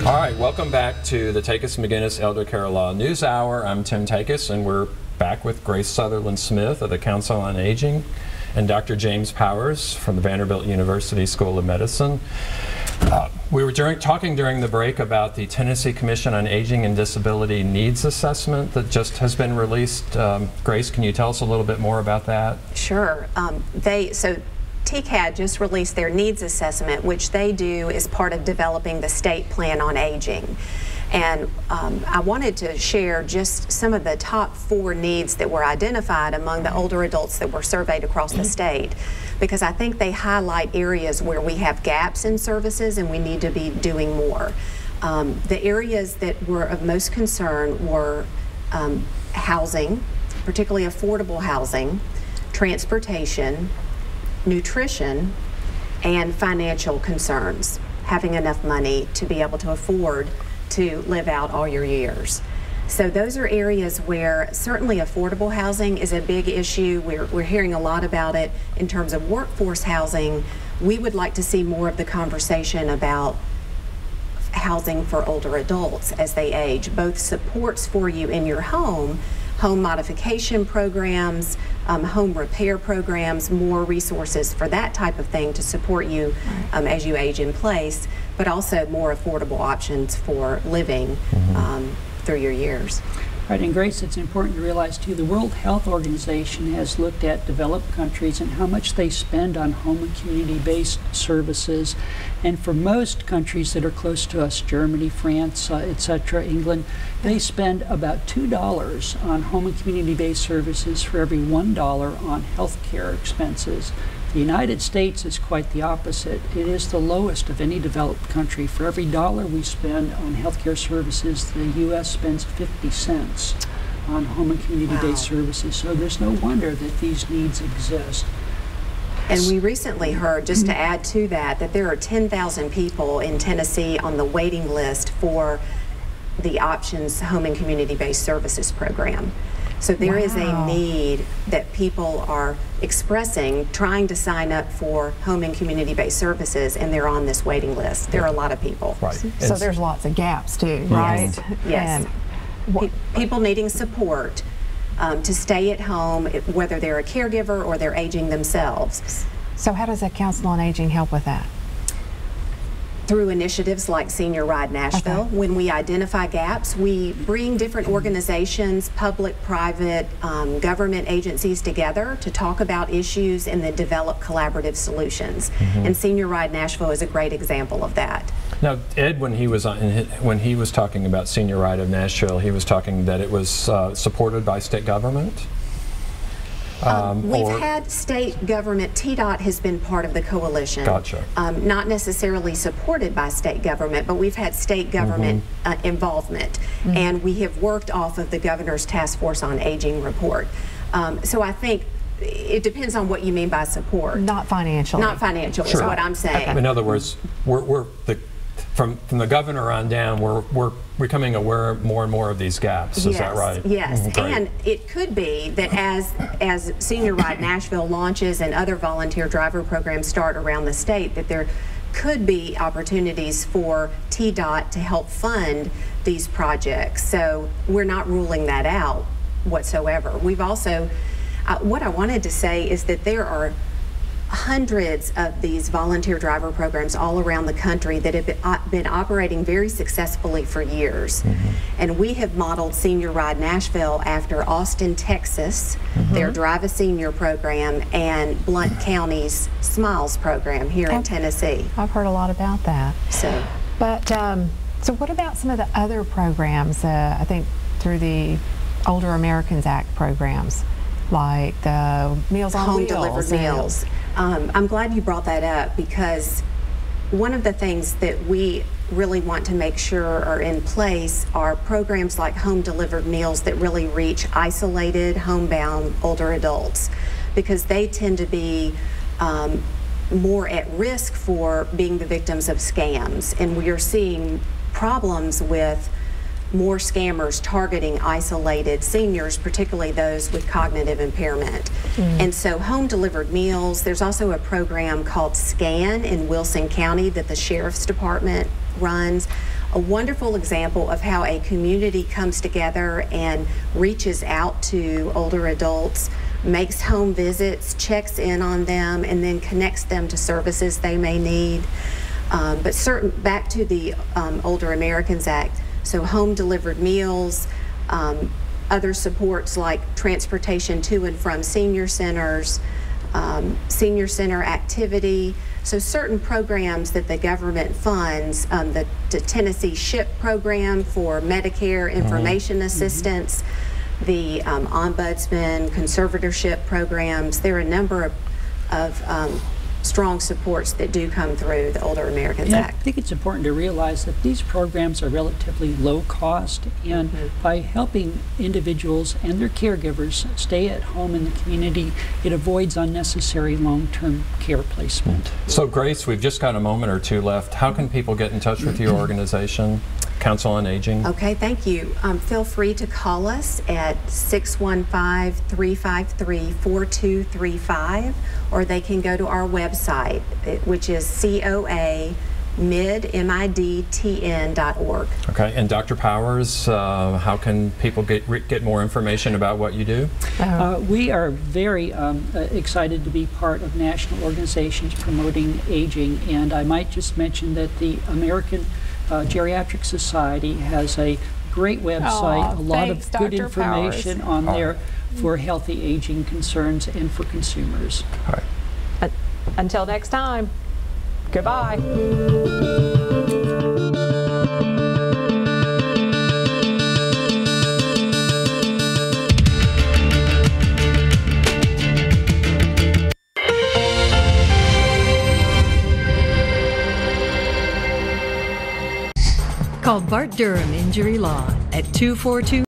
All right, welcome back to the Takacs McGinnis Elder Care Law News Hour. I'm Tim Takacs, and we're back with Grace Sutherland Smith of the Council on Aging and Dr. James Powers from the Vanderbilt University School of Medicine. We were talking during the break about the Tennessee Commission on Aging and Disability Needs Assessment that just has been released. Grace, can you tell us a little bit more about that? Sure. So TCAD just released their needs assessment, which they do as part of developing the state plan on aging. And I wanted to share just some of the top 4 needs that were identified among the older adults that were surveyed across the state, because I think they highlight areas where we have gaps in services and we need to be doing more. The areas that were of most concern were housing, particularly affordable housing, transportation, nutrition, and financial concerns, having enough money to be able to afford to live out all your years. So those are areas where certainly affordable housing is a big issue. We're hearing a lot about it. In terms of workforce housing, we would like to see more of the conversation about housing for older adults as they age, both supports for you in your home modification programs, home repair programs, more resources for that type of thing to support you as you age in place, but also more affordable options for living through your years. Right, and Grace, it's important to realize too, the World Health Organization has looked at developed countries and how much they spend on home and community-based services. And for most countries that are close to us, Germany, France, etc., England, they spend about $2 on home and community-based services for every $1 on health care expenses. The United States is quite the opposite. It is the lowest of any developed country. For every $1 we spend on healthcare services, the U.S. spends 50 cents on home and community-based services. So there's no wonder that these needs exist. And we recently heard, just to add to that, that there are 10,000 people in Tennessee on the waiting list for the Options Home and Community-Based Services program. So there is a need that people are expressing, trying to sign up for home and community-based services, and they're on this waiting list. There are a lot of people. Right. So there's lots of gaps too, right? Yes. People needing support to stay at home, whether they're a caregiver or they're aging themselves. So how does the Council on Aging help with that? Through initiatives like Senior Ride Nashville. When we identify gaps, we bring different organizations, public, private, government agencies together to talk about issues and then develop collaborative solutions. And Senior Ride Nashville is a great example of that. Now, Ed, when he was talking about Senior Ride of Nashville, he was talking that it was supported by state government. We've had state government, TDOT has been part of the coalition. Gotcha. Not necessarily supported by state government, but we've had state government involvement. And we have worked off of the Governor's Task Force on Aging report. So I think it depends on what you mean by support. Not financially. Not financial is what I'm saying. In other words, from the governor on down, we're becoming aware more and more of these gaps. Is that right? Yes, and it could be that as Senior Ride Nashville launches and other volunteer driver programs start around the state, that there could be opportunities for TDOT to help fund these projects. So we're not ruling that out whatsoever. We've also, what I wanted to say is that there are hundreds of these volunteer driver programs all around the country that have been operating very successfully for years. And we have modeled Senior Ride Nashville after Austin, Texas, their Drive a Senior program, and Blount County's Smiles program here in Tennessee. I've heard a lot about that. So what about some of the other programs, I think through the Older Americans Act programs, like the Meals on Wheels? Home-delivered meals. I'm glad you brought that up, because one of the things that we really want to make sure are in place are programs like home-delivered meals that really reach isolated, homebound older adults, because they tend to be more at risk for being the victims of scams. And we are seeing problems with more scammers targeting isolated seniors, particularly those with cognitive impairment. And so home delivered meals, there's also a program called SCAN in Wilson County that the Sheriff's Department runs. a wonderful example of how a community comes together and reaches out to older adults, makes home visits, checks in on them, and then connects them to services they may need. Back to the Older Americans Act, so home delivered meals, other supports like transportation to and from senior centers, senior center activity. So certain programs that the government funds, the Tennessee SHIP program for Medicare information assistance, the ombudsman conservatorship programs. There are a number of strong supports that do come through the Older Americans Act. I think it's important to realize that these programs are relatively low cost, and by helping individuals and their caregivers stay at home in the community, it avoids unnecessary long-term care placement. So Grace, we've just got a moment or two left. How can people get in touch with your organization, Council on Aging? Okay, thank you. Feel free to call us at 615-353-4235, or they can go to our website, which is coamidtn.org. Okay, and Dr. Powers, how can people get more information about what you do? We are very excited to be part of national organizations promoting aging, and I might just mention that the American Geriatric Society has a great website, a lot of good information on there for healthy aging concerns and for consumers. All right. Until next time, goodbye. Call Bart Durham Injury Law at 242